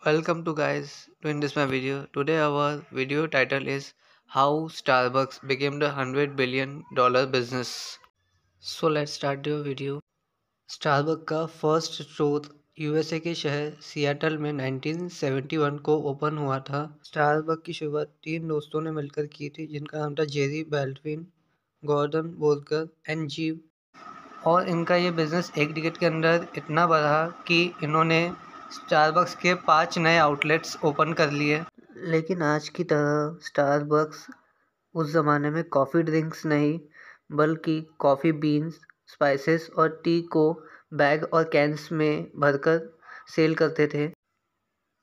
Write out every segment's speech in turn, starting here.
Welcome to guys to in this my video. Today our video title is how Starbucks became the $100 billion business. So let's start the video. Starbucks का first store USA के शहर Seattle में 1971 को open हुआ था। Starbuck की शुरुआत तीन दोस्तों ने मिलकर की थी जिनका नाम था जेरी बेल्टविन, गॉर्डन वोल्कर एंड जीव। और इनका ये बिज़नेस एक डिकेड के अंदर इतना बढ़ा कि इन्होंने स्टारबक्स के 5 नए आउटलेट्स ओपन कर लिए। लेकिन आज की तरह स्टारबक्स उस ज़माने में कॉफ़ी ड्रिंक्स नहीं बल्कि कॉफ़ी बीन्स, स्पाइसेस और टी को बैग और कैंस में भरकर सेल करते थे।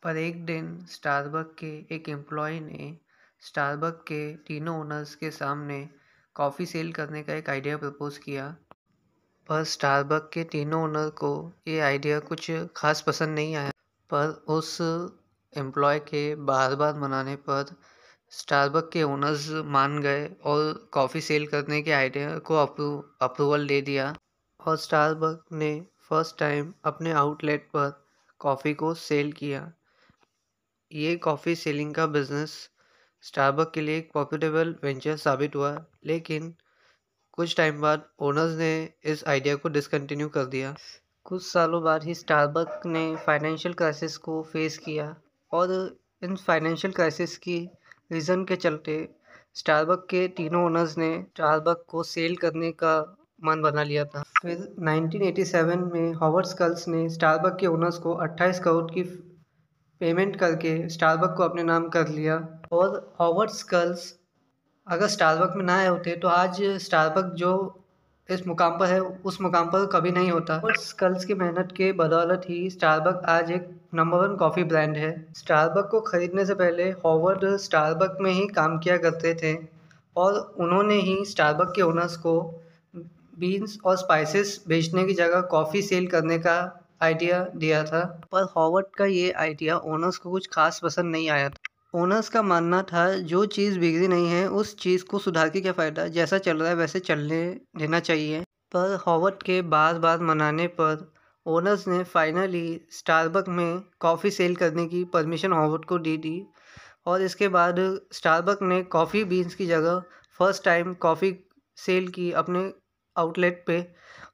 पर एक दिन स्टारबक के एक एम्प्लॉय ने स्टारबक के तीनों ओनर्स के सामने कॉफ़ी सेल करने का एक आइडिया प्रपोज किया। पर स्टारबक के तीनों ओनर को ये आइडिया कुछ खास पसंद नहीं आया। पर उस एम्प्लॉय के बार बार मनाने पर स्टारबक के ओनर्स मान गए और कॉफ़ी सेल करने के आइडिया को अप्रूवल दे दिया। और स्टारबक ने फर्स्ट टाइम अपने आउटलेट पर कॉफ़ी को सेल किया। ये कॉफ़ी सेलिंग का बिज़नेस स्टारबक के लिए एक प्रॉफिटेबल वेंचर साबित हुआ, लेकिन कुछ टाइम बाद ओनर्स ने इस आइडिया को डिसकंटिन्यू कर दिया। कुछ सालों बाद ही स्टारबक ने फाइनेंशियल क्राइसिस को फेस किया और इन फाइनेंशियल क्राइसिस की रीज़न के चलते स्टारबक के तीनों ओनर्स ने स्टारबक को सेल करने का मन बना लिया था। फिर 1987 में हॉवर्ड स्कल्स ने स्टारबक के ओनर्स को 28 करोड़ की पेमेंट करके स्टारबक को अपने नाम कर लिया। और हॉवर्ड स्कल्स अगर स्टारबक में ना आए होते तो आज स्टारबक जो इस मुकाम पर है उस मुकाम पर कभी नहीं होता। और स्कल्स की मेहनत के बदौलत ही स्टारबक आज एक नंबर 1 कॉफ़ी ब्रांड है। स्टारबक को ख़रीदने से पहले हॉवर्ड स्टारबक में ही काम किया करते थे और उन्होंने ही स्टारबक के ओनर्स को बीन्स और स्पाइसेस बेचने की जगह कॉफ़ी सेल करने का आइडिया दिया था। पर हॉवर्ड का ये आइडिया ओनर्स को कुछ खास पसंद नहीं आया था। ओनर्स का मानना था जो चीज़ बिगड़ी नहीं है उस चीज़ को सुधार के क्या फ़ायदा, जैसा चल रहा है वैसे चलने देना चाहिए। पर हॉवर्ड के बार बार मनाने पर ओनर्स ने फाइनली स्टारबक में कॉफ़ी सेल करने की परमिशन हॉवर्ड को दे दी। और इसके बाद स्टारबक ने कॉफ़ी बीन्स की जगह फर्स्ट टाइम कॉफ़ी सेल की अपने आउटलेट पे।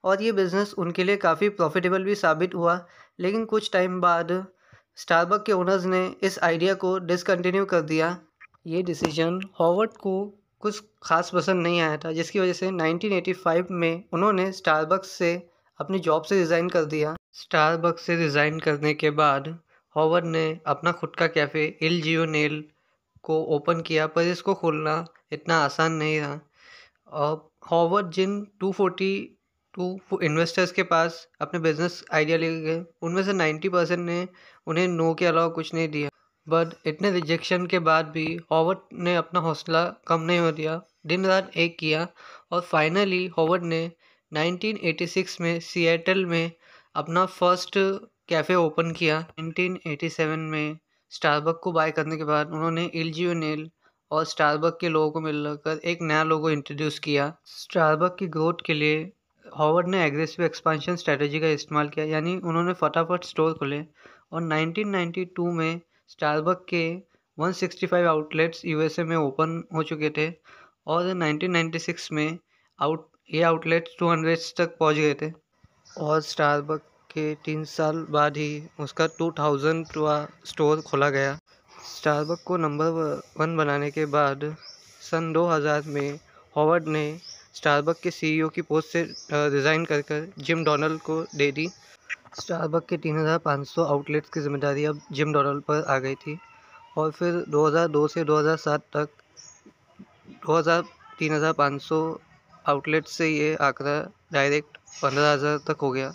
और ये बिज़नेस उनके लिए काफ़ी प्रॉफिटेबल भी साबित हुआ। लेकिन कुछ टाइम बाद स्टारबक के ओनर्स ने इस आइडिया को डिसकंटिन्यू कर दिया। ये डिसीजन हॉवर्ड को कुछ खास पसंद नहीं आया था, जिसकी वजह से 1985 में उन्होंने स्टारबक्स से अपनी जॉब से रिज़ाइन कर दिया। स्टारबक्स से रिज़ाइन करने के बाद हॉवर्ड ने अपना खुद का कैफ़े इल जियोनेल को ओपन किया, पर इसको खोलना इतना आसान नहीं रहा। और हॉवर्ड जिन 242 इन्वेस्टर्स के पास अपने बिजनेस आइडिया लेके गए, उनमें से 90% ने उन्हें नो के अलावा कुछ नहीं दिया। बट इतने रिजेक्शन के बाद भी हॉवर्ड ने अपना हौसला कम नहीं हो दिया, दिन रात एक किया। और फाइनली हॉवर्ड ने 1986 में सिएटल में अपना फर्स्ट कैफ़े ओपन किया। 1987 में स्टारबक को बाय करने के बाद उन्होंने इल जियोनेल और स्टारबक के लोगों को मिलकर एक नया लोगो इंट्रोड्यूस किया। स्टारबक की ग्रोथ के लिए हॉवर्ड ने एग्रेसिव एक्सपेंशन स्ट्रेटजी का इस्तेमाल किया, यानी उन्होंने फटाफट स्टोर खोले। और 1992 में स्टारबक के 165 आउटलेट्स यूएसए में ओपन हो चुके थे और 1996 में ये आउटलेट्स 200 तक पहुंच गए थे। और स्टारबक के 3 साल बाद ही उसका 2000वां स्टोर खोला गया। स्टारबक को नंबर 1 बनाने के बाद सन 2000 में हॉवर्ड ने स्टारबक के सीईओ की पोस्ट से रिज़ाइन कर जिम डोनाल्ड को दे दी। स्टारबक के 3500 आउटलेट्स की जिम्मेदारी अब जिम डोनाल्ड पर आ गई थी। और फिर 2002 से 2007 तक 3500 आउटलेट से ये आंकड़ा डायरेक्ट 15,000 तक हो गया।